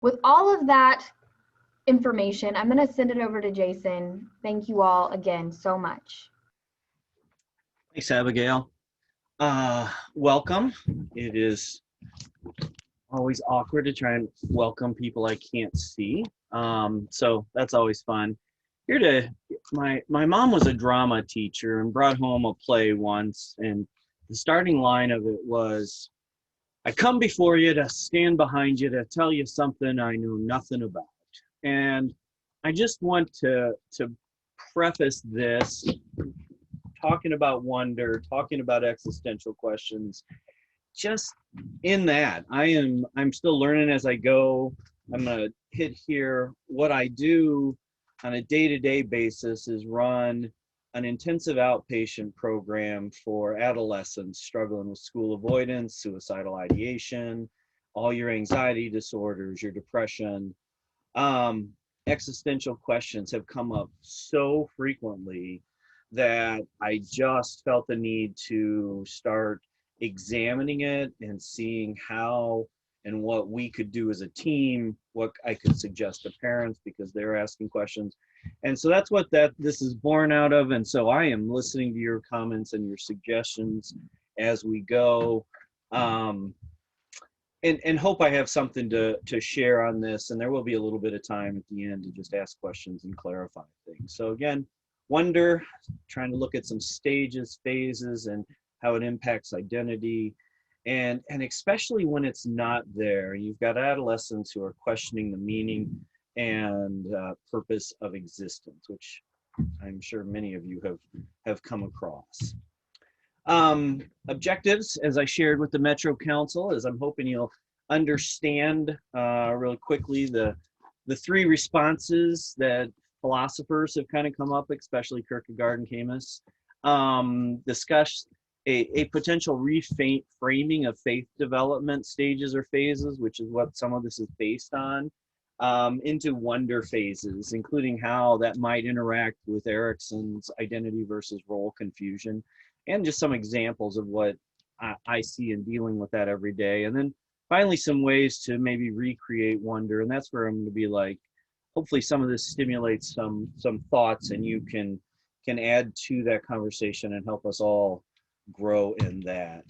with all of that information, I'm going to send it over to Jason. Thank you all again so much. Thanks, Abigail. Welcome. It is always awkward to try and welcome people I can't see. So that's always fun. My mom was a drama teacher and brought home a play once, and the starting line of it was, "I come before you to stand behind you to tell you something I know nothing about." And I just want to preface this talking about wonder, talking about existential questions, just in that I'm still learning as I go. I'm gonna hit here. What I do on a day-to-day basis is run an intensive outpatient program for adolescents struggling with school avoidance, suicidal ideation, all your anxiety disorders, your depression. Existential questions have come up so frequently that I just felt the need to start examining it and seeing how and what we could do as a team, what I could suggest to parents because they're asking questions. And so that's what this is born out of. And so I am listening to your comments and your suggestions as we go. And hope I have something to share on this. And there will be a little bit of time at the end to just ask questions and clarify things. So again, wonder, trying to look at some stages, phases, and how it impacts identity. And especially when it's not there. You've got adolescents who are questioning the meaning and purpose of existence, which I'm sure many of you have come across. Objectives, as I shared with the Metro Council, is I'm hoping you'll understand really quickly the three responses that philosophers have kind of come up, especially Kierkegaard and Camus, discuss a potential reframing of faith development stages or phases, which is what some of this is based on, into wonder phases, including how that might interact with Erickson's identity versus role confusion, and just some examples of what I see in dealing with that every day. And then finally, some ways to maybe recreate wonder. And that's where I'm going to be like, hopefully some of this stimulates some thoughts and you can add to that conversation and help us all grow in that.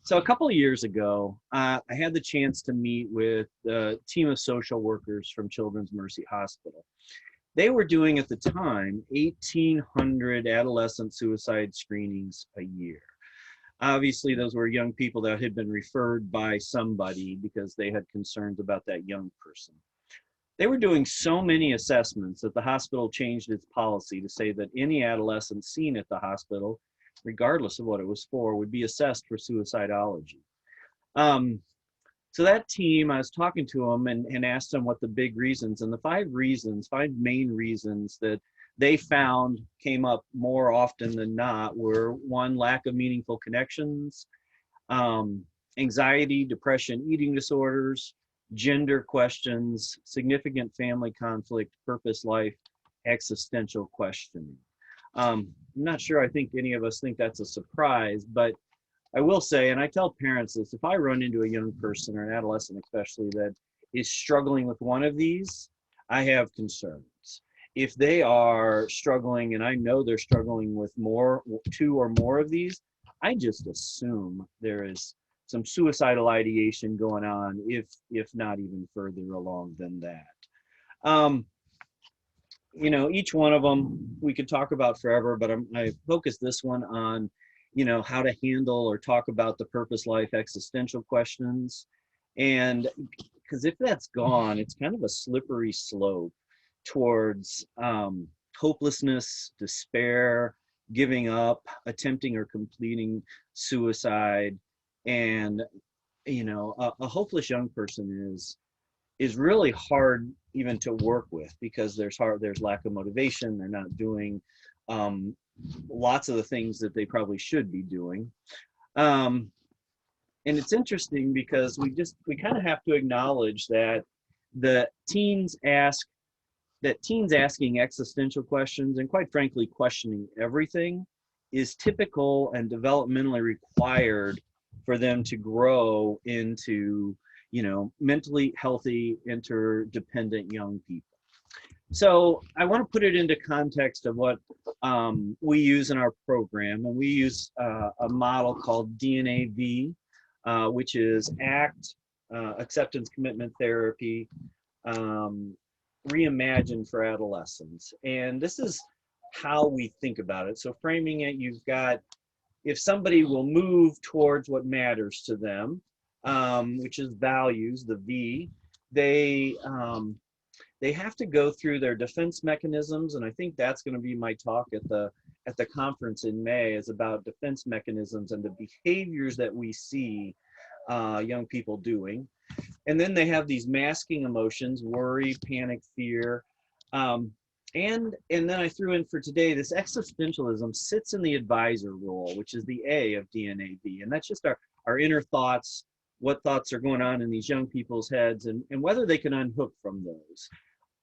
So a couple of years ago, I had the chance to meet with a team of social workers from Children's Mercy Hospital. They were doing at the time 1,800 adolescent suicide screenings a year. Obviously, those were young people that had been referred by somebody because they had concerns about that young person. They were doing so many assessments that the hospital changed its policy to say that any adolescent seen at the hospital, regardless of what it was for, would be assessed for suicidology. So that team, I was talking to them and asked them what the big reasons, and the five main reasons that they found came up more often than not were: one, lack of meaningful connections, anxiety, depression, eating disorders, gender questions, significant family conflict, purpose life, existential questioning. I'm not sure I think any of us think that's a surprise, but I will say, and I tell parents this, if I run into a young person or an adolescent especially that is struggling with one of these, I have concerns. If they are struggling, and I know they're struggling with two or more of these, I just assume there is some suicidal ideation going on, if not even further along than that. You know, each one of them we could talk about forever, but I focus this one on, you know, how to handle or talk about the purpose life existential questions. And because if that's gone, it's kind of a slippery slope towards hopelessness, despair, giving up, attempting or completing suicide. And, you know, a hopeless young person is really hard even to work with because there's lack of motivation. They're not doing lots of the things that they probably should be doing. And it's interesting because we kind of have to acknowledge that teens asking existential questions and, quite frankly, questioning everything is typical and developmentally required for them to grow into, mentally healthy, interdependent young people. So I want to put it into context of what we use in our program, and we use a model called DNAV, which is ACT, Acceptance Commitment Therapy, Reimagined for Adolescents. And this is how we think about it. So framing it, you've got, if somebody will move towards what matters to them, which is values, the V, they have to go through their defense mechanisms, and I think that's going to be my talk at the conference in May, is about defense mechanisms and the behaviors that we see young people doing. And then they have these masking emotions: worry, panic, fear. And then I threw in for today, this existentialism sits in the advisor role, which is the A of DNAV. And that's just our inner thoughts, what thoughts are going on in these young people's heads, and whether they can unhook from those.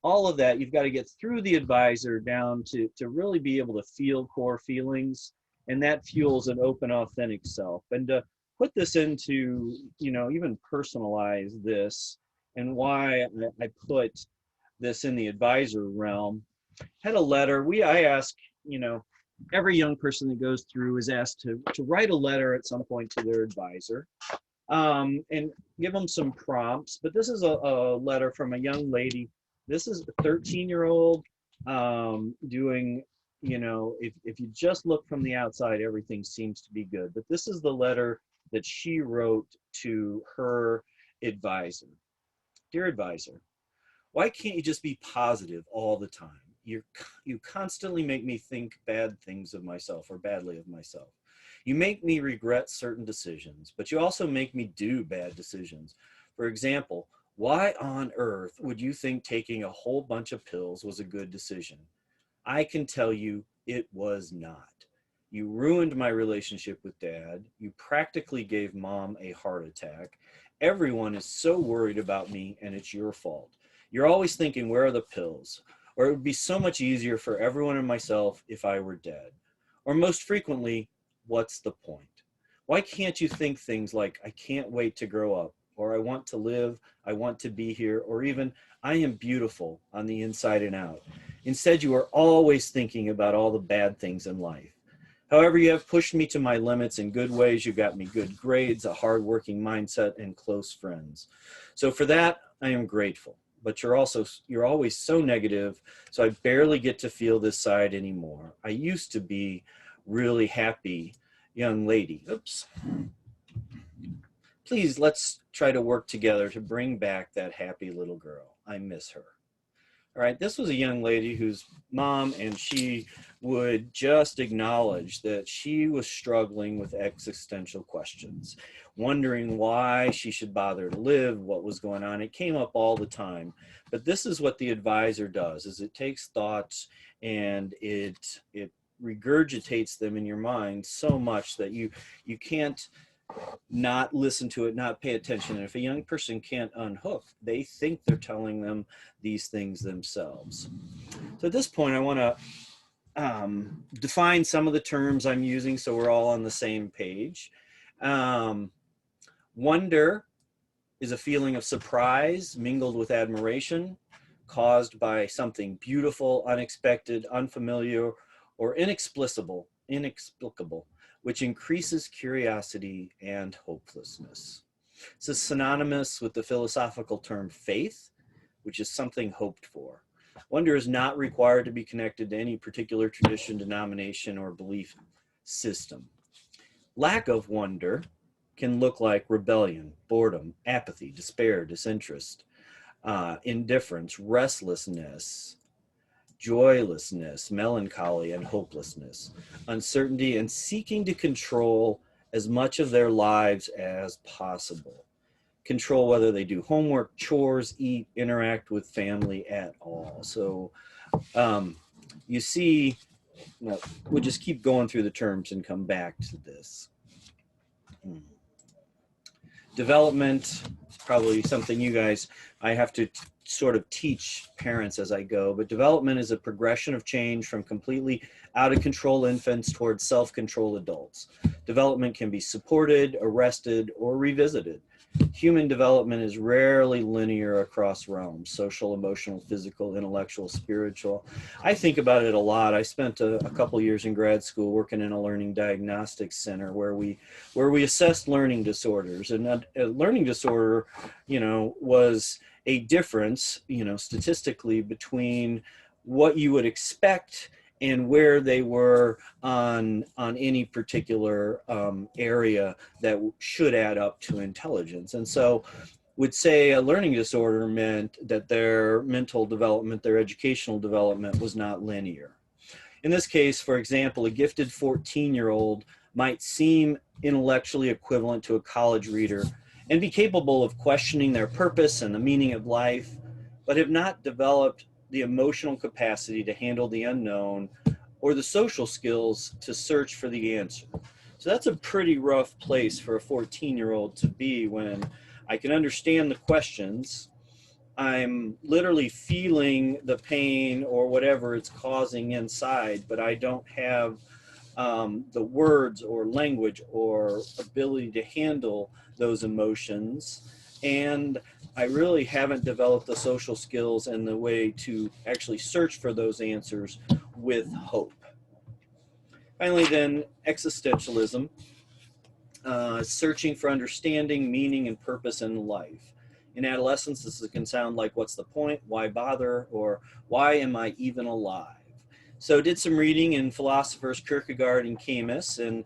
All of that, you've got to get through the advisor down to really be able to feel core feelings. And that fuels an open, authentic self. And to put this into, even personalize this, and why I put this in the advisor realm, had a letter. I ask, every young person that goes through is asked to write a letter at some point to their advisor, and give them some prompts. But this is a letter from a young lady. This is a 13-year-old doing, if you just look from the outside, everything seems to be good. But this is the letter that she wrote to her advisor. Dear advisor, why can't you just be positive all the time? You constantly make me think bad things of myself, or badly of myself. You make me regret certain decisions, but you also make me do bad decisions. For example, why on earth would you think taking a whole bunch of pills was a good decision? I can tell you it was not. You ruined my relationship with Dad. You practically gave Mom a heart attack. Everyone is so worried about me, and it's your fault. You're always thinking, where are the pills? Or it would be so much easier for everyone and myself if I were dead. Or most frequently, what's the point? Why can't you think things like, I can't wait to grow up, or I want to live, I want to be here, or even, I am beautiful on the inside and out? Instead, you are always thinking about all the bad things in life. However, you have pushed me to my limits in good ways. You got me good grades, a hardworking mindset, and close friends. So for that, I am grateful. But you're always so negative, so I barely get to feel this side anymore. I used to be really happy young lady. Oops. Please, let's try to work together to bring back that happy little girl. I miss her. All right, this was a young lady whose mom, and she would just acknowledge that she was struggling with existential questions, wondering why she should bother to live, what was going on. It came up all the time. But this is what the advisor does, is it takes thoughts and it regurgitates them in your mind so much that you can't not listen to it, not pay attention. And if a young person can't unhook, they think they're telling them these things themselves. So at this point, I want to define some of the terms I'm using so we're all on the same page. Wonder is a feeling of surprise mingled with admiration, caused by something beautiful, unexpected, unfamiliar, or inexplicable, which increases curiosity and hopelessness. This is synonymous with the philosophical term faith, which is something hoped for. Wonder is not required to be connected to any particular tradition, denomination, or belief system. Lack of wonder can look like rebellion, boredom, apathy, despair, disinterest, indifference, restlessness, joylessness, melancholy, and hopelessness, uncertainty, and seeking to control as much of their lives as possible. Control whether they do homework, chores, eat, interact with family at all. So you see, we'll just keep going through the terms and come back to this. Development, probably something you guys, I have to sort of teach parents as I go, but development is a progression of change from completely out of control infants towards self-controlled adults. Development can be supported, arrested, or revisited. human development is rarely linear across realms: social, emotional, physical, intellectual, spiritual. I think about it a lot. I spent a couple years in grad school working in a learning diagnostics center where we assessed learning disorders, and a learning disorder, was a difference, statistically, between what you would expect and where they were on any particular area that should add up to intelligence. And so would say a learning disorder meant that their mental development, their educational development was not linear. In this case, for example, a gifted 14-year-old might seem intellectually equivalent to a college reader and be capable of questioning their purpose and the meaning of life, but have not developed the emotional capacity to handle the unknown or the social skills to search for the answer. So that's a pretty rough place for a 14-year-old to be when I can understand the questions. I'm literally feeling the pain or whatever it's causing inside, but I don't have the words or language or ability to handle those emotions. And I really haven't developed the social skills and the way to actually search for those answers with hope. Finally, then, existentialism, searching for understanding, meaning, and purpose in life. In adolescence, this can sound like, what's the point? Why bother? Or why am I even alive? So I did some reading in philosophers Kierkegaard and Camus, and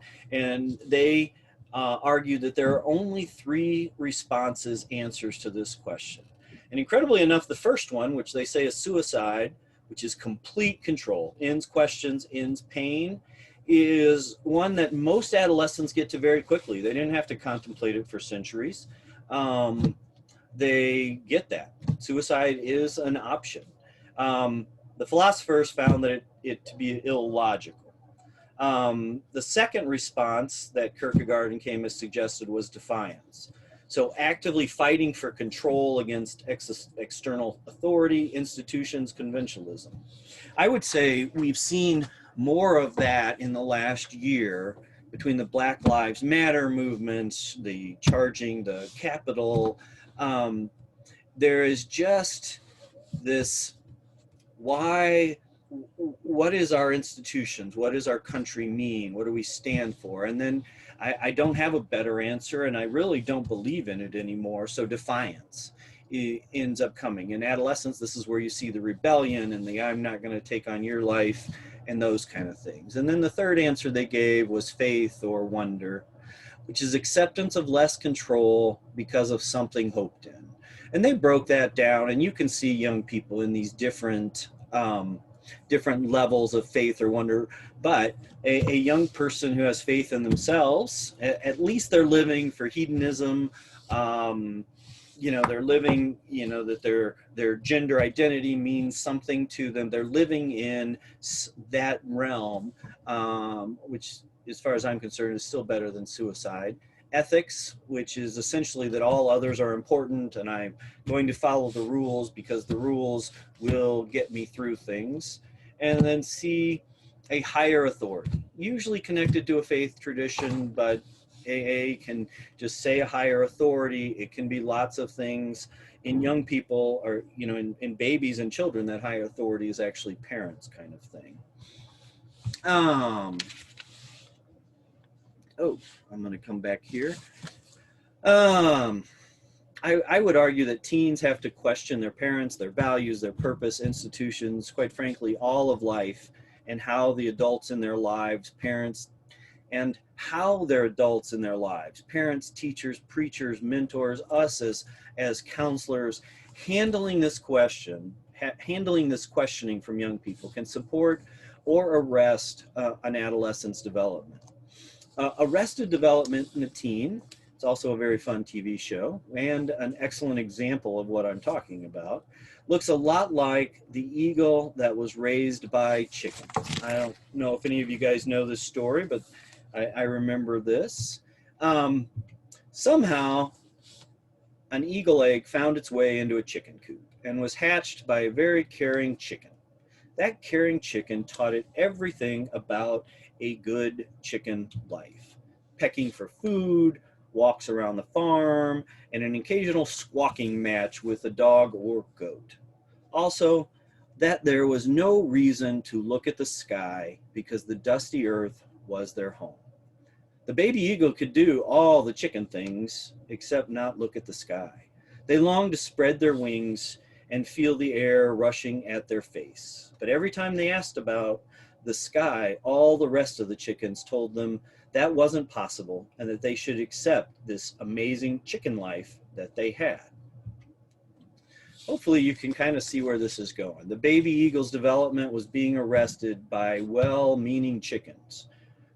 they argued that there are only three answers to this question. And incredibly enough, the first one, which they say is suicide, which is complete control, ends questions, ends pain, is one that most adolescents get to very quickly. They didn't have to contemplate it for centuries. They get that. Suicide is an option. The philosophers found that it to be illogical. The second response that Kierkegaard and Camus suggested was defiance. So actively fighting for control against external authority, institutions, conventionalism. I would say we've seen more of that in the last year between the Black Lives Matter movements, the charging the Capitol. There is just this, what is our institutions? What does our country mean? What do we stand for? And then I don't have a better answer, and I really don't believe in it anymore. So defiance ends up coming. In adolescence, this is where you see the rebellion and the I'm not going to take on your life and those kind of things. And then the third answer they gave was faith or wonder, which is acceptance of less control because of something hoped in. And they broke that down, and you can see young people in these different levels of faith or wonder. But a young person who has faith in themselves, at least they're living for hedonism. They're living, that their gender identity means something to them. They're living in that realm, which, as far as I'm concerned, is still better than suicide. Ethics, which is essentially that all others are important and I'm going to follow the rules because the rules will get me through things. And then C, a higher authority, usually connected to a faith tradition, but AA can just say a higher authority. It can be lots of things. In young people, or in babies and children, that higher authority is actually parents, kind of thing. I'm going to come back here. I would argue that teens have to question their parents, their values, their purpose, institutions, quite frankly, all of life, and how the adults in their lives, parents, and how they're adults in their lives, parents, teachers, preachers, mentors, us as counselors, handling this questioning from young people can support or arrest an adolescent's development. Arrested Development in a Teen, it's also a very fun TV show and an excellent example of what I'm talking about, looks a lot like the eagle that was raised by chickens. I don't know if any of you guys know this story, but I remember this. Somehow, an eagle egg found its way into a chicken coop and was hatched by a very caring chicken. That caring chicken taught it everything about a good chicken life. Pecking for food, walks around the farm, and an occasional squawking match with a dog or goat. Also, that there was no reason to look at the sky because the dusty earth was their home. The baby eagle could do all the chicken things except not look at the sky. They longed to spread their wings and feel the air rushing at their face. But every time they asked about the sky, all the rest of the chickens told them that wasn't possible and that they should accept this amazing chicken life that they had. Hopefully you can kind of see where this is going. The baby eagle's development was being arrested by well-meaning chickens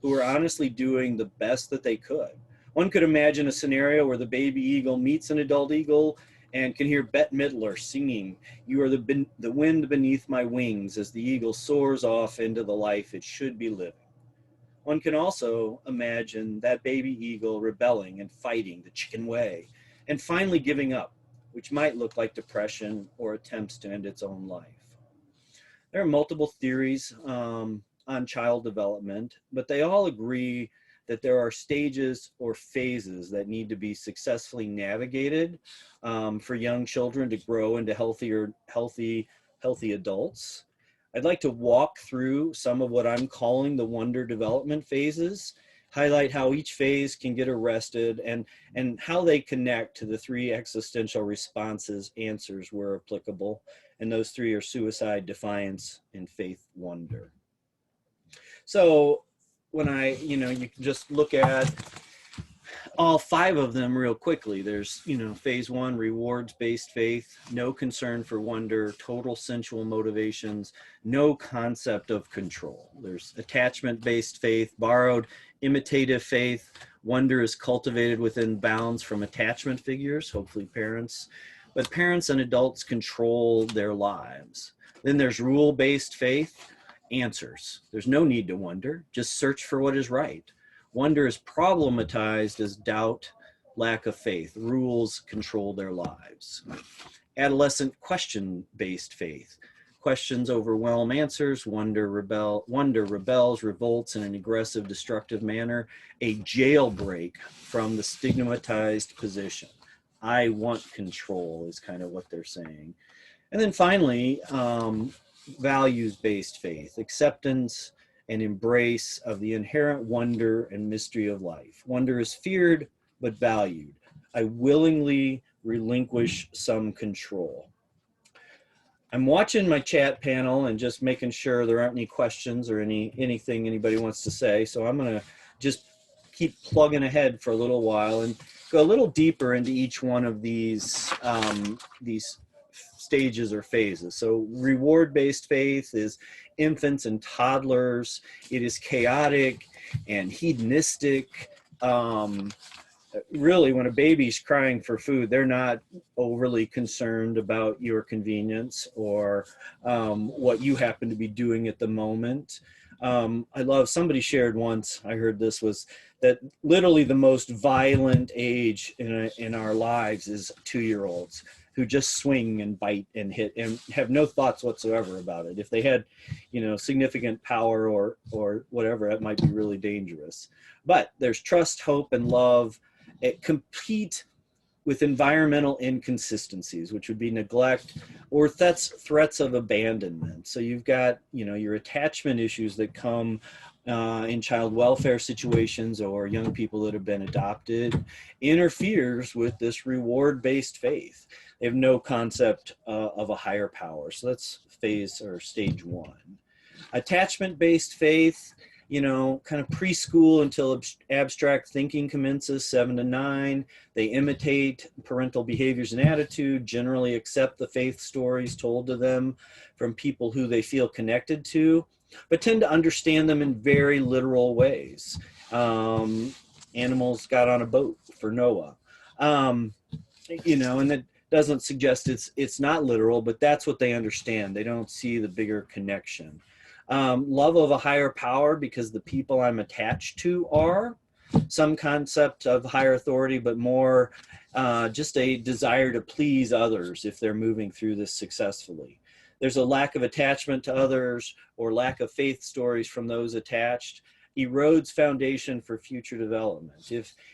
who were honestly doing the best that they could. One could imagine a scenario where the baby eagle meets an adult eagle and can hear Bette Midler singing, "You are the wind beneath my wings," as the eagle soars off into the life it should be living. One can also imagine that baby eagle rebelling and fighting the chicken way and finally giving up, which might look like depression or attempts to end its own life. There are multiple theories on child development, but they all agree that there are stages or phases that need to be successfully navigated for young children to grow into healthy adults. I'd like to walk through some of what I'm calling the wonder development phases, highlight how each phase can get arrested and how they connect to the three existential responses answers where applicable. And those three are suicide, defiance, and faith wonder. So when you can just look at all five of them real quickly. There's, phase one, rewards-based faith, no concern for wonder, total sensual motivations, no concept of control. There's attachment-based faith, borrowed, imitative faith. Wonder is cultivated within bounds from attachment figures, hopefully parents. But parents and adults control their lives. Then there's rule-based faith, answers. There's no need to wonder, just search for what is right. Wonder is problematized as doubt, lack of faith. Rules control their lives. Adolescent question-based faith. Questions overwhelm answers. Wonder rebels, revolts in an aggressive, destructive manner. A jailbreak from the stigmatized position. I want control is kind of what they're saying. And then finally, values-based faith. Acceptance and embrace of the inherent wonder and mystery of life. Wonder is feared, but valued. I willingly relinquish some control. I'm watching my chat panel and just making sure there aren't any questions or anything anybody wants to say. So I'm gonna just keep plugging ahead for a little while and go a little deeper into each one of these stages or phases. So reward-based faith is infants and toddlers. It is chaotic and hedonistic. Really, when a baby's crying for food, they're not overly concerned about your convenience or what you happen to be doing at the moment. Somebody shared once, I heard this, was that literally the most violent age in our lives is 2-year-olds who just swing and bite and hit and have no thoughts whatsoever about it. If they had, significant power or whatever, it might be really dangerous. But there's trust, hope, and love. It compete with environmental inconsistencies, which would be neglect or threats of abandonment. So you've got, your attachment issues that come in child welfare situations or young people that have been adopted, interferes with this reward-based faith. They have no concept of a higher power. So that's phase or stage one. Attachment-based faith, kind of preschool until abstract thinking commences, 7 to 9. They imitate parental behaviors and attitude, generally accept the faith stories told to them from people who they feel connected to, but tend to understand them in very literal ways. Animals got on a boat for Noah, and that doesn't suggest it's not literal, but that's what they understand. They don't see the bigger connection. Love of a higher power because the people I'm attached to are some concept of higher authority, but more just a desire to please others if they're moving through this successfully. There's a lack of attachment to others or lack of faith stories from those attached. erodes foundation for future development.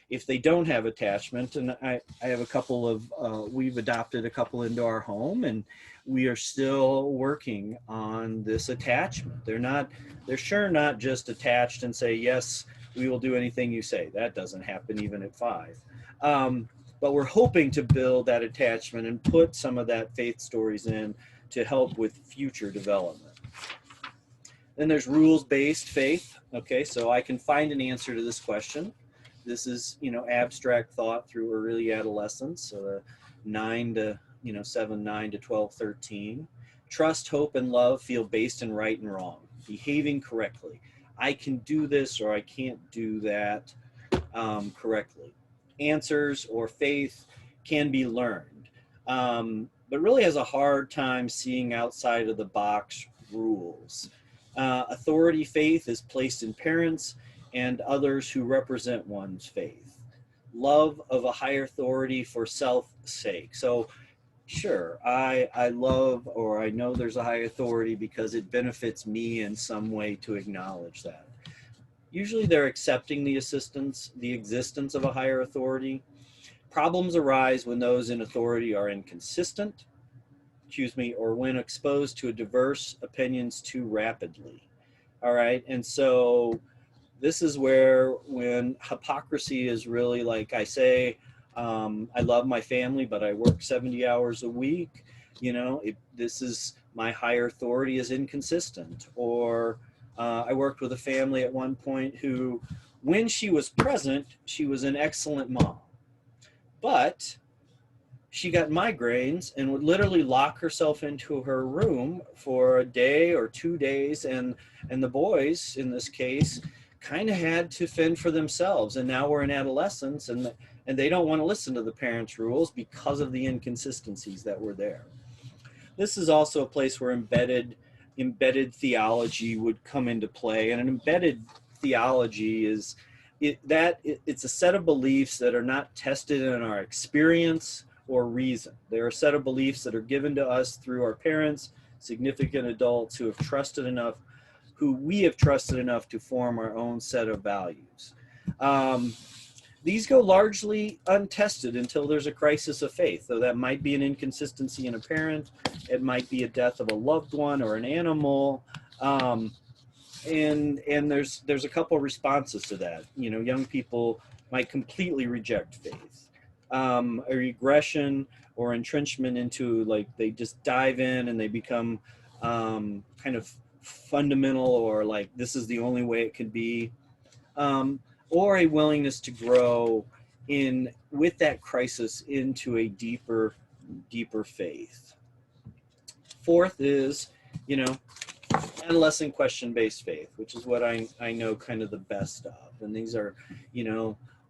If they don't have attachment, and I have a couple of, we've adopted a couple into our home, and we are still working on this attachment. They're sure not just attached and say, yes, we will do anything you say. That doesn't happen even at 5. But we're hoping to build that attachment and put some of that faith stories in to help with future development. Then there's rules-based faith. Okay, so I can find an answer to this question. This is, abstract thought through early adolescence, so the 7, 9 to 12, 13. Trust, hope, and love feel based in right and wrong, behaving correctly. I can do this or I can't do that correctly. Answers or faith can be learned, but really has a hard time seeing outside of the box rules. Authority faith is placed in parents and others who represent one's faith. Love of a higher authority for self's sake. So sure, I love, or I know there's a high authority because it benefits me in some way to acknowledge that. Usually they're accepting the existence of a higher authority. Problems arise when those in authority are inconsistent, or when exposed to diverse opinions too rapidly. All right, and so this is where when hypocrisy is really like I say, I love my family, but I work 70 hours a week. This is my higher authority is inconsistent. Or I worked with a family at one point who, when she was present, she was an excellent mom, but she got migraines and would literally lock herself into her room for a day or 2 days, and the boys in this case kind of had to fend for themselves. And now we're in adolescence, and they don't want to listen to the parents' rules because of the inconsistencies that were there. This is also a place where embedded theology would come into play, and an embedded theology is it's a set of beliefs that are not tested in our experience or reason. They're a set of beliefs that are given to us through our parents, significant adults who we have trusted enough to form our own set of values. These go largely untested until there's a crisis of faith, though that might be an inconsistency in a parent, it might be a death of a loved one or an animal, and there's a couple responses to that. Young people might completely reject faith. A regression or entrenchment into, like, they just dive in and they become kind of fundamental, or like this is the only way it can be, or a willingness to grow with that crisis into a deeper faith. Fourth is, adolescent question-based faith, which is what I know kind of the best of. And these are,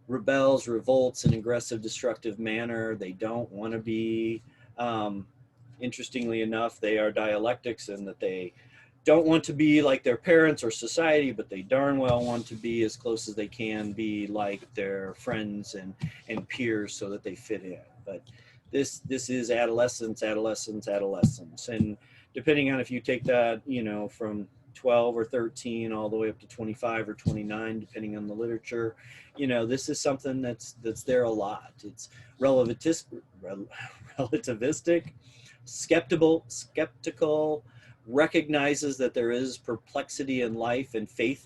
rebels, revolts in aggressive, destructive manner. They don't want to be, interestingly enough, they are dialectics in that they don't want to be like their parents or society, but they darn well want to be as close as they can be like their friends and peers so that they fit in. But this is adolescence. And depending on if you take that, from 12 or 13 all the way up to 25 or 29, depending on the literature, this is something that's there a lot. It's relativistic, skeptical, recognizes that there is perplexity in life and faith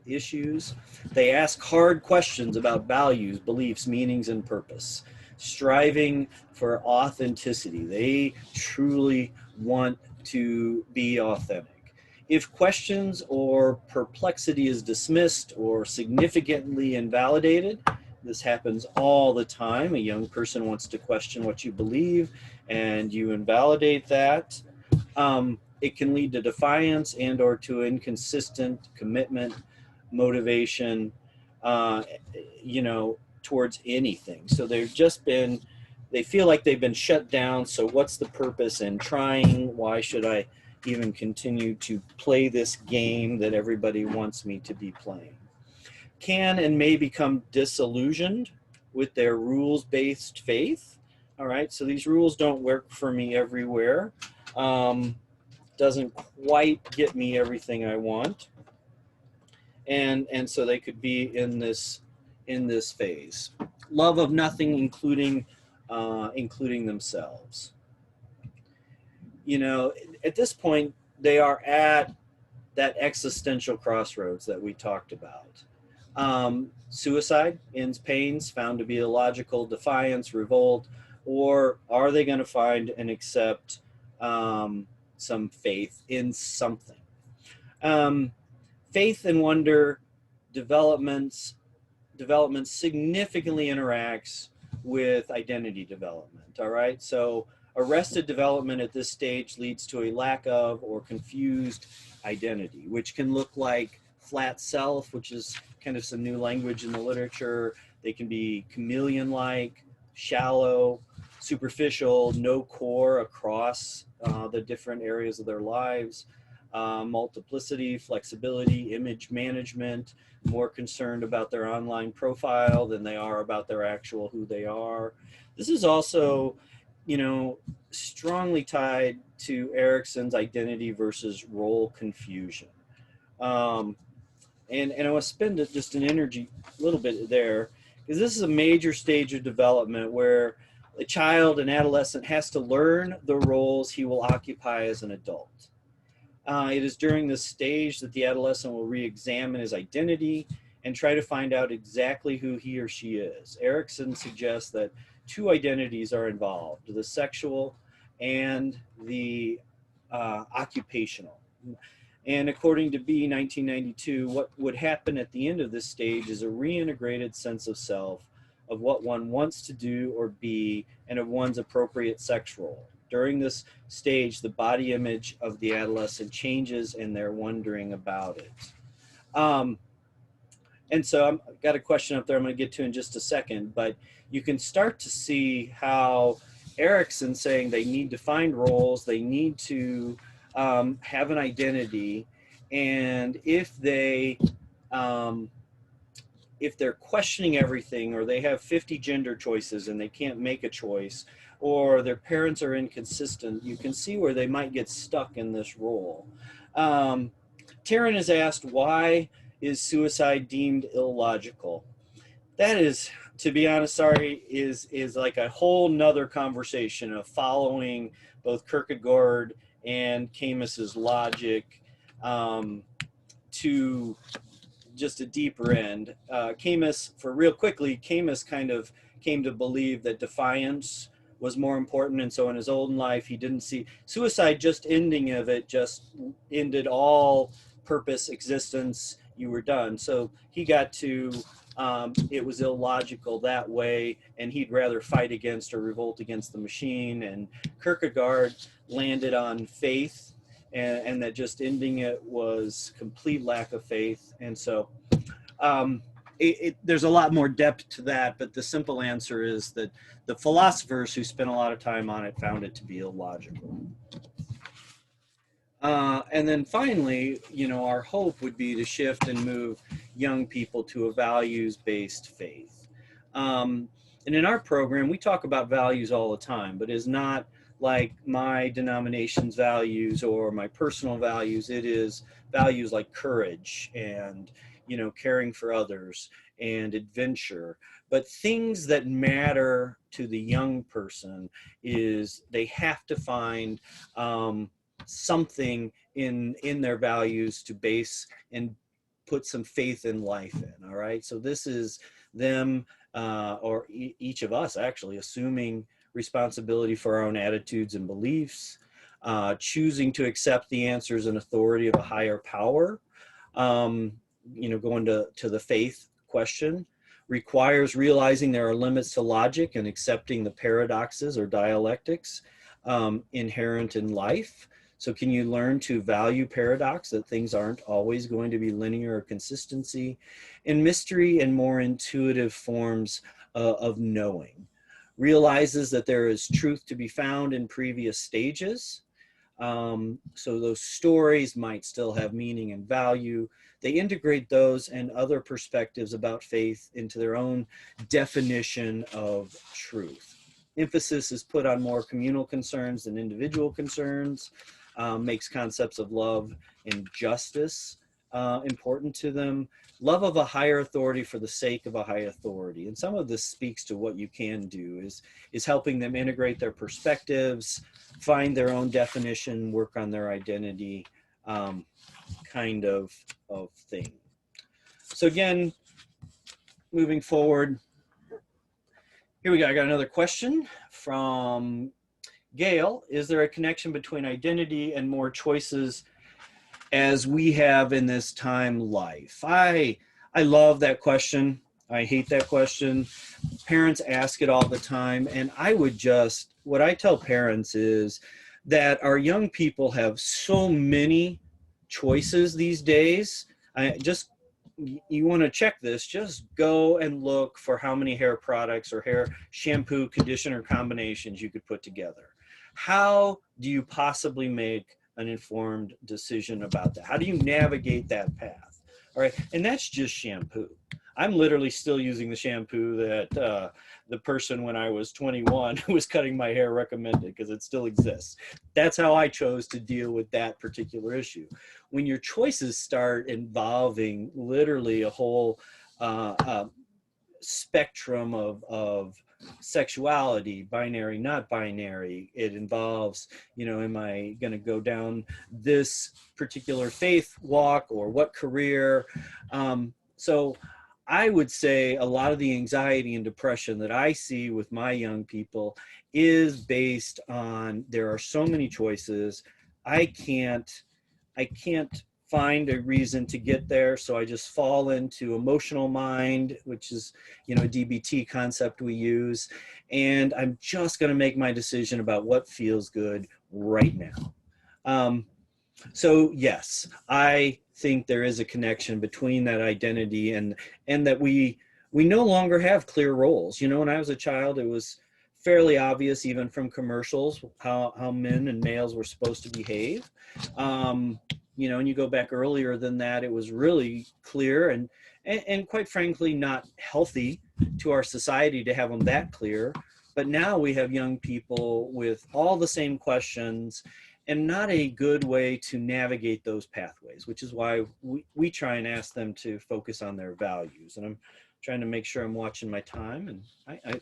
issues. They ask hard questions about values, beliefs, meanings, and purpose, striving for authenticity. They truly want to be authentic. If questions or perplexity is dismissed or significantly invalidated, this happens all the time. A young person wants to question what you believe and you invalidate that. It can lead to defiance and or to inconsistent commitment, motivation, towards anything. So they feel like they've been shut down. So what's the purpose in trying? Why should I even continue to play this game that everybody wants me to be playing? Can and may become disillusioned with their rules-based faith. All right, so these rules don't work for me everywhere. Doesn't quite get me everything I want. and so they could be in this phase. Love of nothing, including themselves. You know, at this point, they are at that existential crossroads that we talked about. Suicide ends pains, found to be illogical, defiance, revolt, or are they going to find and accept some faith in something? Faith and wonder development significantly interacts with identity development, all right? So arrested development at this stage leads to a lack of or confused identity, which can look like flat self, which is kind of some new language in the literature. They can be chameleon-like, shallow, superficial, no core across the different areas of their lives, multiplicity, flexibility, image management, more concerned about their online profile than they are about their actual who they are. This is also, you know, strongly tied to Erikson's identity versus role confusion. And I want to spend just an energy a little bit there, because this is a major stage of development where a child, an adolescent, has to learn the roles he will occupy as an adult. It is during this stage that the adolescent will re-examine his identity and try to find out exactly who he or she is. Erikson suggests that two identities are involved, the sexual and the occupational. And according to B, 1992, what would happen at the end of this stage is a reintegrated sense of self, of what one wants to do or be, and of one's appropriate sex role. During this stage, the body image of the adolescent changes and they're wondering about it. And so I've got a question up there I'm going to get to in just a second, but you can start to see how Erikson saying they need to find roles, they need to have an identity, and if they're questioning everything, or they have 50 gender choices and they can't make a choice, or their parents are inconsistent, you can see where they might get stuck in this role. Taryn has asked, why is suicide deemed illogical? That is, to be honest, is like a whole nother conversation of following both Kierkegaard and Camis's logic to just a deeper end. Camus, for real quickly, Camus kind of came to believe that defiance was more important, and so in his old life he didn't see suicide, just ending of it just ended all purpose, existence, you were done. So he got to it was illogical that way, and he'd rather fight against or revolt against the machine. And Kierkegaard landed on faith, and that just ending it was complete lack of faith. And so there's a lot more depth to that, but the simple answer is that the philosophers who spent a lot of time on it found it to be illogical. And then finally, you know, our hope would be to shift and move young people to a values-based faith. And in our program, we talk about values all the time, but it's not like my denomination's values or my personal values. It is values like courage and, you know, caring for others and adventure. But things that matter to the young person is they have to find something in their values to base and put some faith in life in. All right, so this is them or each of us actually assuming responsibility for our own attitudes and beliefs, choosing to accept the answers and authority of a higher power. You know, going to the faith question requires realizing there are limits to logic and accepting the paradoxes or dialectics inherent in life. So can you learn to value paradox, that things aren't always going to be linear or consistency, and mystery and more intuitive forms of knowing? Realizes that there is truth to be found in previous stages. So those stories might still have meaning and value. They integrate those and other perspectives about faith into their own definition of truth. Emphasis is put on more communal concerns than individual concerns. Makes concepts of love and justice important to them, love of a higher authority for the sake of a high authority. And some of this speaks to what you can do is helping them integrate their perspectives, find their own definition, work on their identity, kind of thing. So again, moving forward, here we go. I got another question from Gail. Is there a connection between identity and more choices as we have in this time life? I love that question. I hate that question. Parents ask it all the time. And what I tell parents is that our young people have so many choices these days. You want to check this, just go and look for how many hair products or hair shampoo, conditioner combinations you could put together. How do you possibly make an informed decision about that? How do you navigate that path? All right, and that's just shampoo. I'm literally still using the shampoo that the person when I was 21 who was cutting my hair recommended, because it still exists. That's how I chose to deal with that particular issue. When your choices start involving literally a whole spectrum of sexuality, binary, not binary, it involves, am I going to go down this particular faith walk or what career? So I would say a lot of the anxiety and depression that I see with my young people is based on there are so many choices. I can't find a reason to get there, so I just fall into emotional mind, which is a DBT concept we use, and I'm just going to make my decision about what feels good right now. So yes, I think there is a connection between that identity and that we no longer have clear roles. When I was a child, it was fairly obvious, even from commercials, how men and males were supposed to behave. And you go back earlier than that, it was really clear and quite frankly not healthy to our society to have them that clear. But now we have young people with all the same questions and not a good way to navigate those pathways, which is why we try and ask them to focus on their values. And I'm trying to make sure I'm watching my time, and I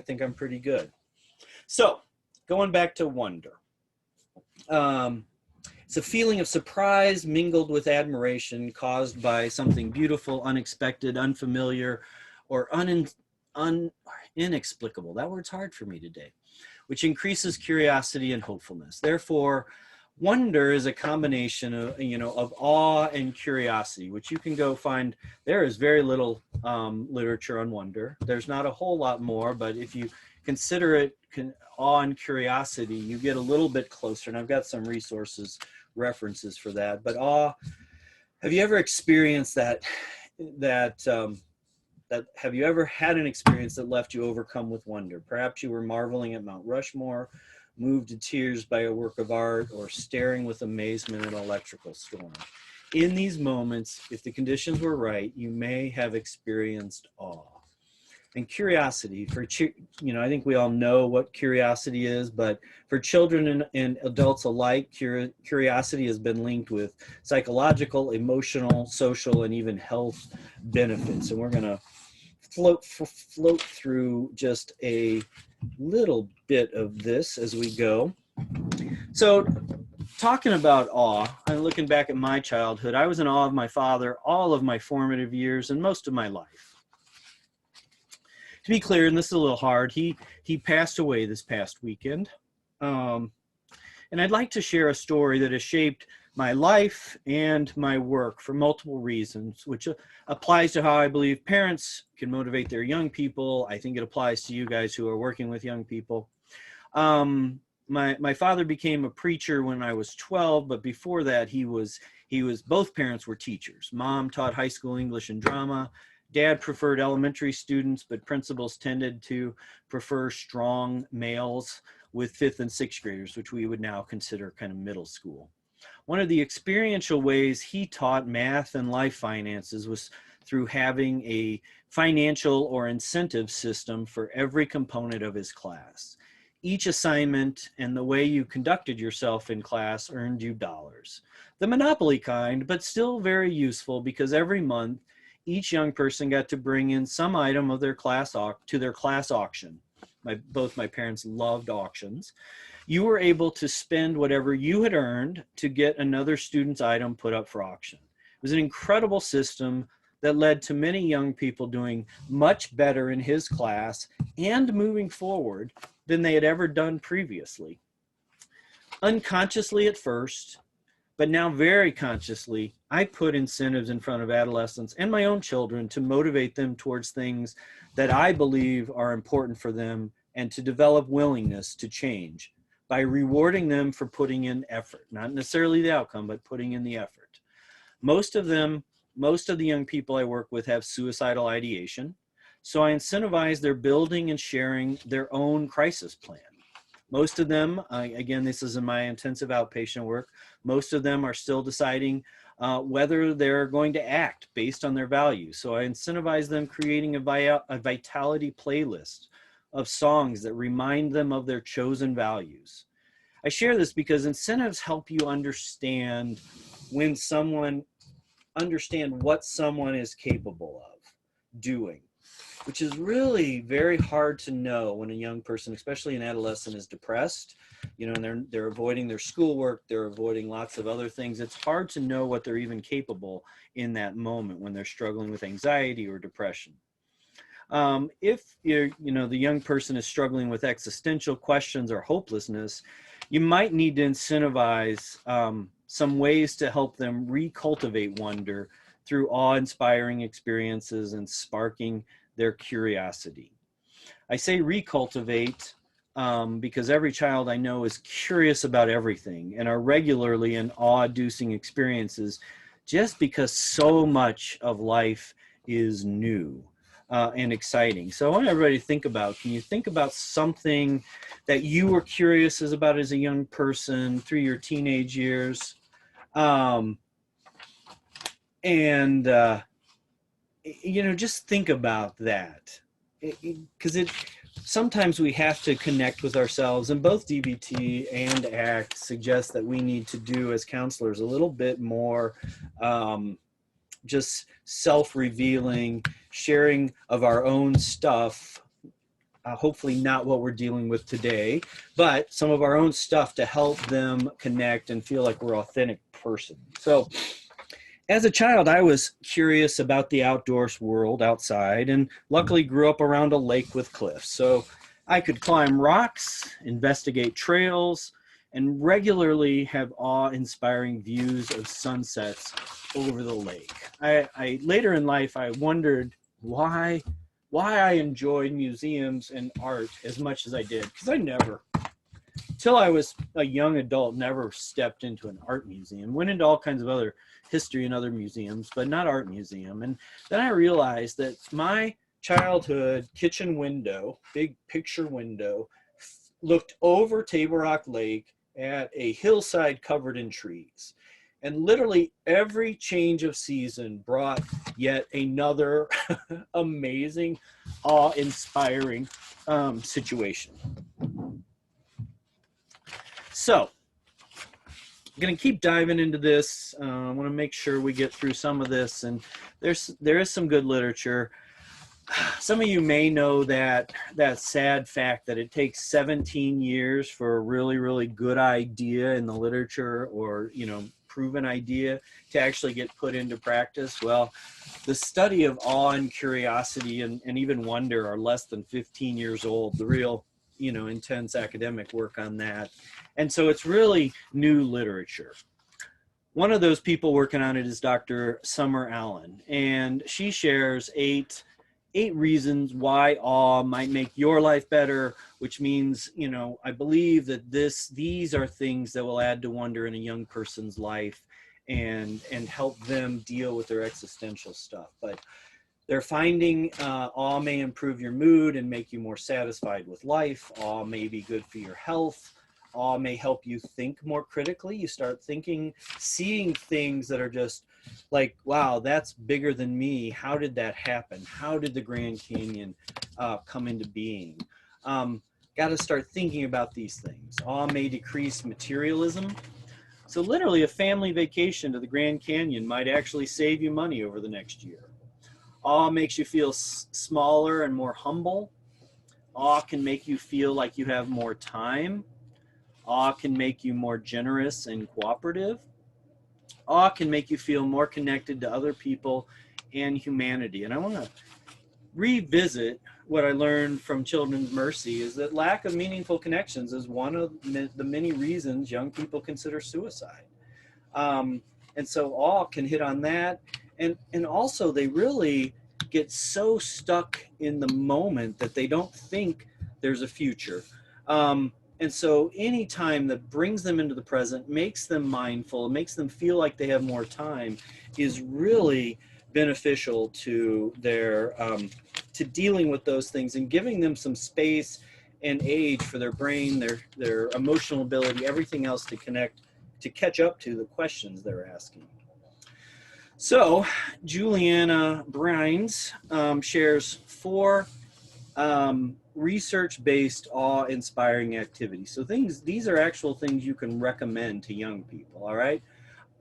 think I'm pretty good. So going back to wonder. It's a feeling of surprise mingled with admiration caused by something beautiful, unexpected, unfamiliar, or inexplicable. That word's hard for me today, which increases curiosity and hopefulness. Therefore, wonder is a combination of awe and curiosity, which you can go find. There is very little literature on wonder. There's not a whole lot more, but if you consider it awe and curiosity, you get a little bit closer. And I've got some references for that. But awe, have you ever experienced that have you ever had an experience that left you overcome with wonder? Perhaps you were marveling at Mount Rushmore, moved to tears by a work of art, or staring with amazement at an electrical storm. In these moments, if the conditions were right, you may have experienced awe. And curiosity, I think we all know what curiosity is, but for children and adults alike, curiosity has been linked with psychological, emotional, social, and even health benefits. And we're going to float through just a little bit of this as we go. So talking about awe, I'm looking back at my childhood. I was in awe of my father all of my formative years and most of my life. To be clear, and this is a little hard, he passed away this past weekend. And I'd like to share a story that has shaped my life and my work for multiple reasons, which applies to how I believe parents can motivate their young people. I think it applies to you guys who are working with young people. My father became a preacher when I was 12, but before that both parents were teachers. Mom taught high school English and drama. Dad preferred elementary students, but principals tended to prefer strong males with 5th and 6th graders, which we would now consider kind of middle school. One of the experiential ways he taught math and life finances was through having a financial or incentive system for every component of his class. Each assignment and the way you conducted yourself in class earned you dollars. The Monopoly kind, but still very useful because every month, each young person got to bring in some item of their class to their class auction. Both my parents loved auctions. You were able to spend whatever you had earned to get another student's item put up for auction. It was an incredible system that led to many young people doing much better in his class and moving forward than they had ever done previously. Unconsciously at first, but now very consciously, I put incentives in front of adolescents and my own children to motivate them towards things that I believe are important for them and to develop willingness to change by rewarding them for putting in effort, not necessarily the outcome, but putting in the effort. Most of the young people I work with have suicidal ideation. So I incentivize their building and sharing their own crisis plan. Most of them, again, this is in my intensive outpatient work, most of them are still deciding whether they're going to act based on their values. So I incentivize them creating a vitality playlist of songs that remind them of their chosen values. I share this because incentives help you understand what someone is capable of doing, which is really very hard to know when a young person, especially an adolescent, is depressed, and they're avoiding their schoolwork, they're avoiding lots of other things. It's hard to know what they're even capable in that moment when they're struggling with anxiety or depression. If the young person is struggling with existential questions or hopelessness, you might need to incentivize some ways to help them recultivate wonder through awe-inspiring experiences and sparking their curiosity. I say recultivate because every child I know is curious about everything and are regularly in awe-inducing experiences just because so much of life is new and exciting. So I want everybody to think about, can you think about something that you were curious about as a young person through your teenage years? Just think about that, because sometimes we have to connect with ourselves, and both DBT and ACT suggest that we need to do as counselors a little bit more just self-revealing, sharing of our own stuff, hopefully not what we're dealing with today, but some of our own stuff to help them connect and feel like we're an authentic person. So as a child, I was curious about the outdoors world outside and luckily grew up around a lake with cliffs. So I could climb rocks, investigate trails, and regularly have awe-inspiring views of sunsets over the lake. Later in life, I wondered why I enjoyed museums and art as much as I did, because I never, till I was a young adult, never stepped into an art museum. Went into all kinds of other history and other museums, but not art museum. And then I realized that my childhood kitchen window, big picture window, looked over Table Rock Lake at a hillside covered in trees. And literally every change of season brought yet another amazing, awe-inspiring situation. So I'm going to keep diving into this. I want to make sure we get through some of this, and there is some good literature. Some of you may know that sad fact that it takes 17 years for a really, really good idea in the literature, or proven idea, to actually get put into practice. Well, the study of awe and curiosity and even wonder are less than 15 years old. The real intense academic work on that. And so it's really new literature. One of those people working on it is Dr. Summer Allen, and she shares eight reasons why awe might make your life better, which means, I believe that these are things that will add to wonder in a young person's life and help them deal with their existential stuff. But they're finding awe may improve your mood and make you more satisfied with life. Awe may be good for your health. Awe may help you think more critically. You start seeing things that are just like, wow, that's bigger than me. How did that happen? How did the Grand Canyon come into being? got to start thinking about these things. Awe may decrease materialism. So literally a family vacation to the Grand Canyon might actually save you money over the next year. Awe makes you feel smaller and more humble. Awe can make you feel like you have more time. Awe can make you more generous and cooperative. Awe can make you feel more connected to other people and humanity. And I want to revisit what I learned from Children's Mercy is that lack of meaningful connections is one of the many reasons young people consider suicide. And so awe can hit on that. And also they really get so stuck in the moment that they don't think there's a future. And so any time that brings them into the present, makes them mindful, makes them feel like they have more time is really beneficial to their to dealing with those things and giving them some space and age for their brain, their emotional ability, everything else to connect, to catch up to the questions they're asking. So Juliana Brines shares 4 research-based awe-inspiring activities. So these are actual things you can recommend to young people, all right?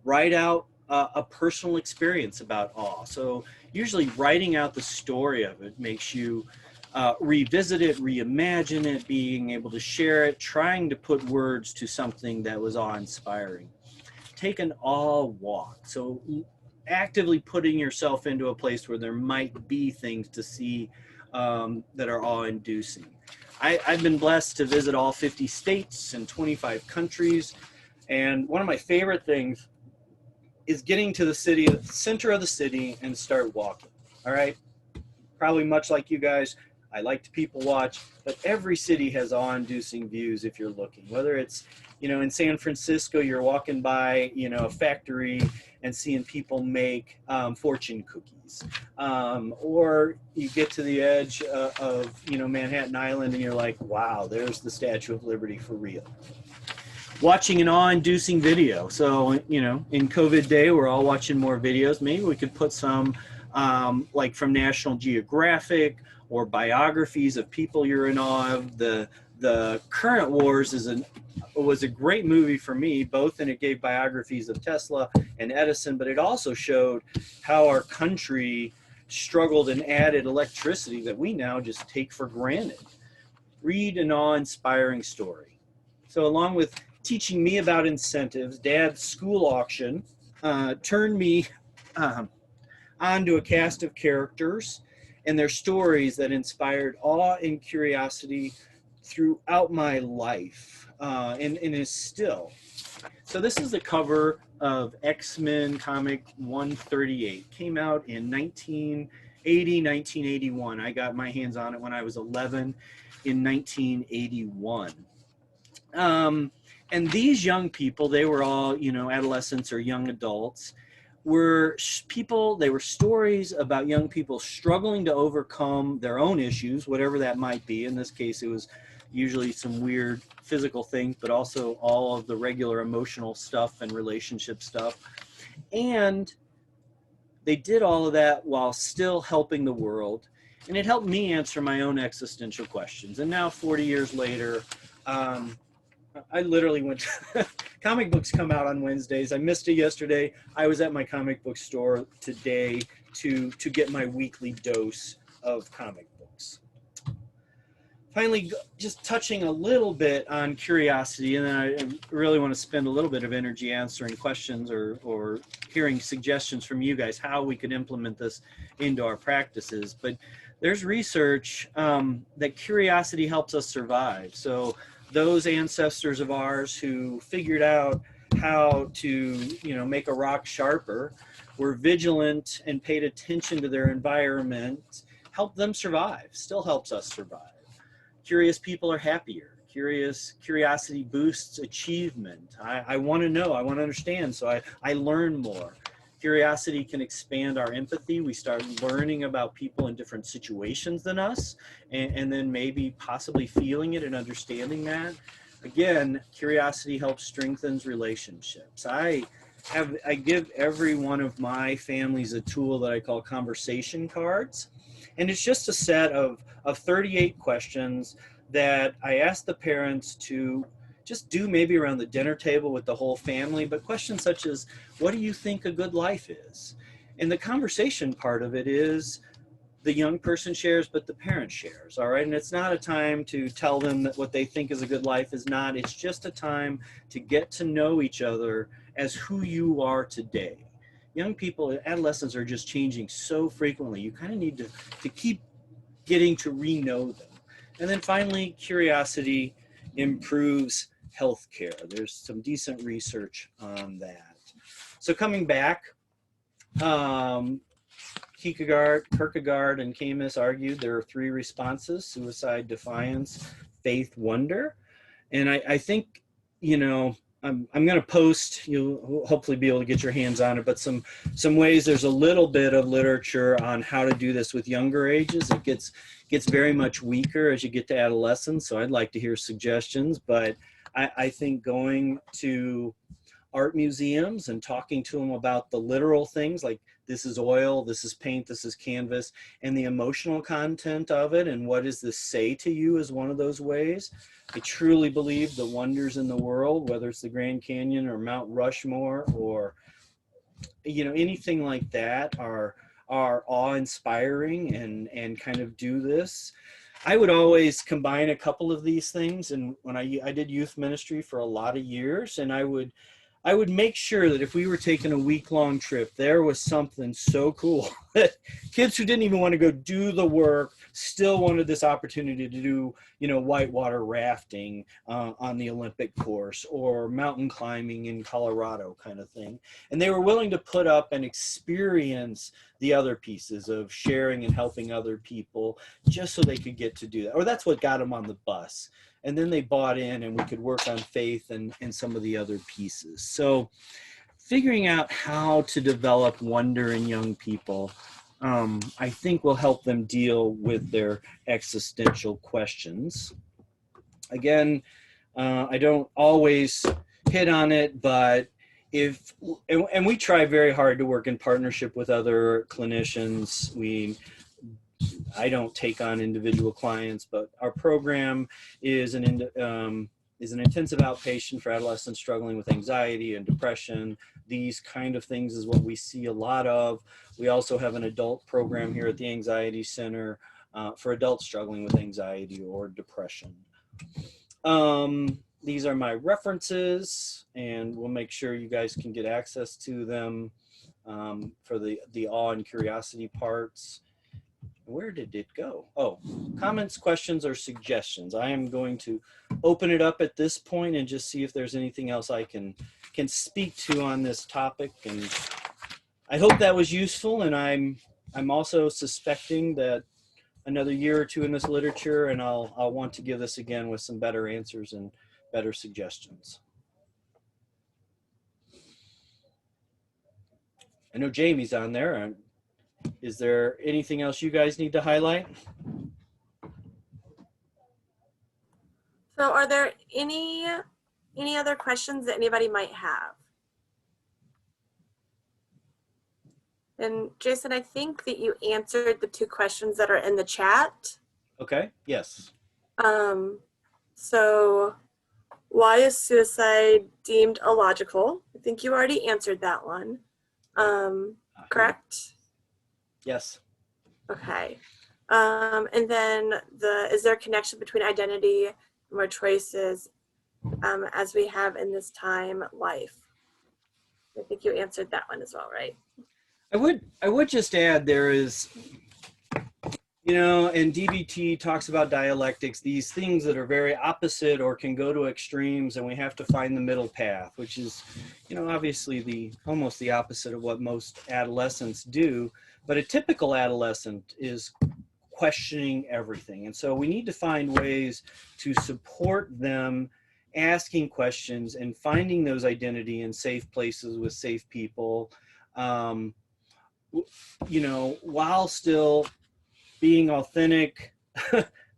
Write out a personal experience about awe. So usually writing out the story of it makes you revisit it, reimagine it, being able to share it, trying to put words to something that was awe-inspiring. Take an awe walk. So actively putting yourself into a place where there might be things to see that are awe-inducing. I've been blessed to visit all 50 states and 25 countries, and one of my favorite things is getting to the center of the city and start walking, all right? Probably much like you guys, I like to people watch, but every city has awe-inducing views if you're looking. Whether it's, in San Francisco, you're walking by, a factory and seeing people make fortune cookies. Or you get to the edge of Manhattan Island and you're like, wow, there's the Statue of Liberty for real. Watching an awe-inducing video. So, in COVID day, we're all watching more videos. Maybe we could put some like from National Geographic or biographies of people you're in awe of. The Current Wars was a great movie for me, both in it gave biographies of Tesla and Edison, but it also showed how our country struggled and added electricity that we now just take for granted. Read an awe-inspiring story. So along with teaching me about incentives, Dad's school auction turned me onto a cast of characters and their stories that inspired awe and curiosity throughout my life, and is still. So this is the cover of XMen comic 138. Came out in 1980, 1981. I got my hands on it when I was 11 in 1981. And these young people, they were all, adolescents or young adults, were people, they were stories about young people struggling to overcome their own issues, whatever that might be. In this case, it was usually some weird physical things, but also all of the regular emotional stuff and relationship stuff. And they did all of that while still helping the world. And it helped me answer my own existential questions. And now 40 years later, I literally went to comic books come out on Wednesdays. I missed it yesterday. I was at my comic book store today to get my weekly dose of comic books. Finally, just touching a little bit on curiosity, and then I really want to spend a little bit of energy answering questions or hearing suggestions from you guys how we could implement this into our practices. But there's research that curiosity helps us survive. So those ancestors of ours who figured out how to, make a rock sharper, were vigilant and paid attention to their environment, helped them survive, still helps us survive. Curious people are happier. Curiosity boosts achievement. I want to know, I want to understand, so I learn more. Curiosity can expand our empathy. We start learning about people in different situations than us, and then maybe possibly feeling it and understanding that. Again, curiosity helps strengthens relationships. I give every one of my families a tool that I call conversation cards. And it's just a set of 38 questions that I asked the parents to just do maybe around the dinner table with the whole family, but questions such as, what do you think a good life is? And the conversation part of it is the young person shares, but the parent shares, all right? And it's not a time to tell them that what they think is a good life is not. It's just a time to get to know each other as who you are today. Young people, adolescents are just changing so frequently. You kind of need to keep getting to re-know them. And then finally, curiosity improves healthcare. There's some decent research on that. So coming back, Kierkegaard and Camus argued there are three responses: suicide, defiance, faith, wonder. And I think, you know, I'm going to post, you'll hopefully be able to get your hands on it, but some ways. There's a little bit of literature on how to do this with younger ages. It gets very much weaker as you get to adolescence, so I'd like to hear suggestions. But I think going to art museums and talking to them about the literal things, like this is oil, this is paint, this is canvas, and the emotional content of it, and what does this say to you, is one of those ways. I truly believe the wonders in the world, whether it's the Grand Canyon or Mount Rushmore or, you know, anything like that, are awe-inspiring and kind of do this. I would always combine a couple of these things, and when I did youth ministry for a lot of years, and I would make sure that if we were taking a week-long trip, there was something so cool that kids who didn't even want to go do the work still wanted this opportunity to do, you know, whitewater rafting on the Olympic course, or mountain climbing in Colorado kind of thing. And they were willing to put up and experience the other pieces of sharing and helping other people just so they could get to do that. Or that's what got them on the bus. And then they bought in, and we could work on faith and some of the other pieces. So figuring out how to develop wonder in young people, I think will help them deal with their existential questions. Again, I don't always hit on it, but and we try very hard to work in partnership with other clinicians. I don't take on individual clients, but our program is an intensive outpatient for adolescents struggling with anxiety and depression. These kind of things is what we see a lot of. We also have an adult program here at the Anxiety Center for adults struggling with anxiety or depression. These are my references, and we'll make sure you guys can get access to them for the awe and curiosity parts. Where did it go? Oh, comments, questions, or suggestions. I am going to open it up at this point and just see if there's anything else I can speak to on this topic. And I hope that was useful. And I'm also suspecting that another year or two in this literature, and I'll want to give this again with some better answers and better suggestions. I know Jamie's on there. Is there anything else you guys need to highlight? So are there any other questions that anybody might have? And Jason, I think that you answered the two questions that are in the chat. Okay, yes. So why is suicide deemed illogical? I think you already answered that one. Correct? Yes. Okay. And then is there a connection between identity and our choices as we have in this time life? I think you answered that one as well, right? I would just add, there is, you know, and DBT talks about dialectics, these things that are very opposite or can go to extremes, and we have to find the middle path, which is, you know, obviously almost the opposite of what most adolescents do. But a typical adolescent is questioning everything. And so we need to find ways to support them asking questions and finding those identity in safe places with safe people, you know, while still being authentic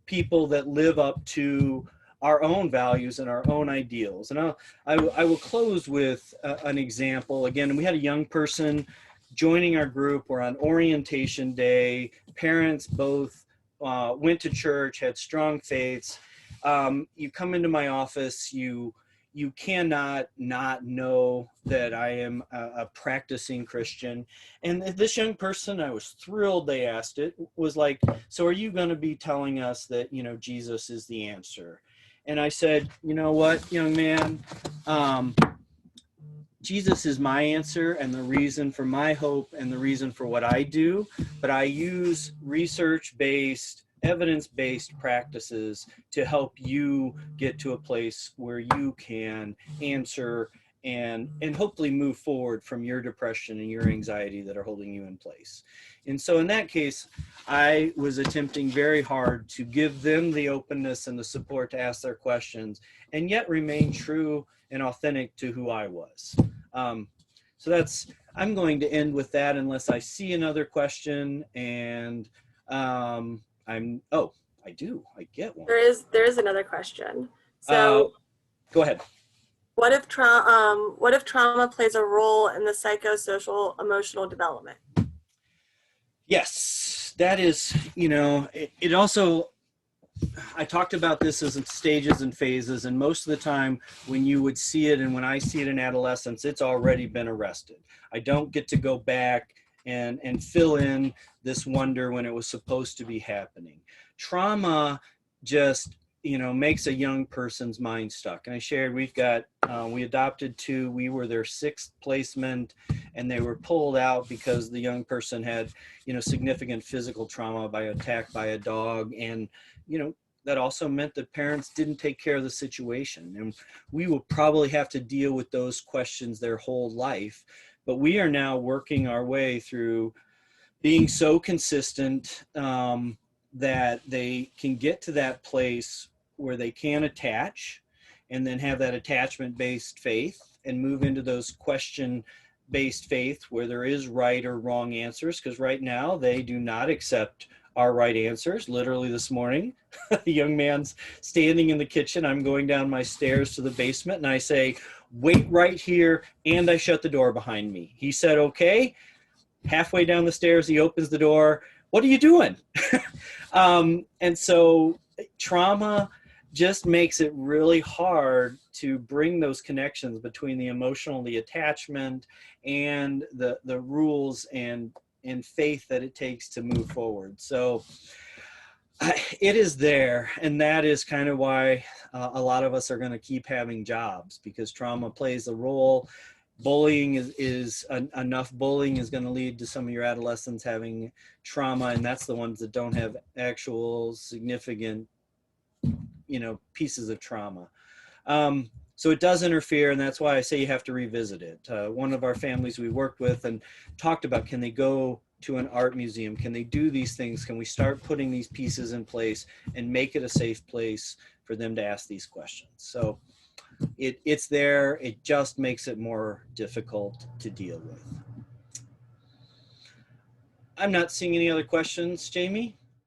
people that live up to our own values and our own ideals. And I will close with an example. Again, we had a young person joining our group. We're on orientation day. Parents both went to church, had strong faiths, you come into my office, you cannot not know that I am a practicing Christian. And this young person, I was thrilled they asked it, was like, so are you going to be telling us that, you know, Jesus is the answer? And I said, you know what, young man, Jesus is my answer and the reason for my hope and the reason for what I do, but I use research-based, evidence-based practices to help you get to a place where you can answer and hopefully move forward from your depression and your anxiety that are holding you in place. And so in that case, I was attempting very hard to give them the openness and the support to ask their questions and yet remain true and authentic to who I was. So that's, I'm going to end with that unless I see another question. And oh, I get one. There is another question. So go ahead. What if trauma plays a role in the psychosocial emotional development? Yes, that is, you know, it also, I talked about this as in stages and phases, and most of the time when you would see it and when I see it in adolescence, it's already been arrested. I don't get to go back and fill in this wonder when it was supposed to be happening. Trauma just, you know, makes a young person's mind stuck. And I shared, we adopted 2, we were their 6th placement, and they were pulled out because the young person had, you know, significant physical trauma by attack by a dog. And, you know, that also meant that parents didn't take care of the situation. And we will probably have to deal with those questions their whole life. But we are now working our way through being so consistent that they can get to that place where they can attach and then have that attachment-based faith and move into those question-based faith where there is right or wrong answers, because right now they do not accept our right answers. Literally this morning, the young man's standing in the kitchen. I'm going down my stairs to the basement and I say, wait right here, and I shut the door behind me. He said, okay. Halfway down the stairs, he opens the door. What are you doing? And so trauma just makes it really hard to bring those connections between the emotional, the attachment, and the rules and faith that it takes to move forward. So it is there, and that is kind of why a lot of us are going to keep having jobs, because trauma plays a role. Bullying is enough bullying is going to lead to some of your adolescents having trauma, and that's the ones that don't have actual significant, you know, pieces of trauma. So it does interfere, and that's why I say you have to revisit it. One of our families we worked with and talked about, can they go to an art museum? Can they do these things? Can we start putting these pieces in place and make it a safe place for them to ask these questions? So it's there. It just makes it more difficult to deal with. I'm not seeing any other questions, Jamie.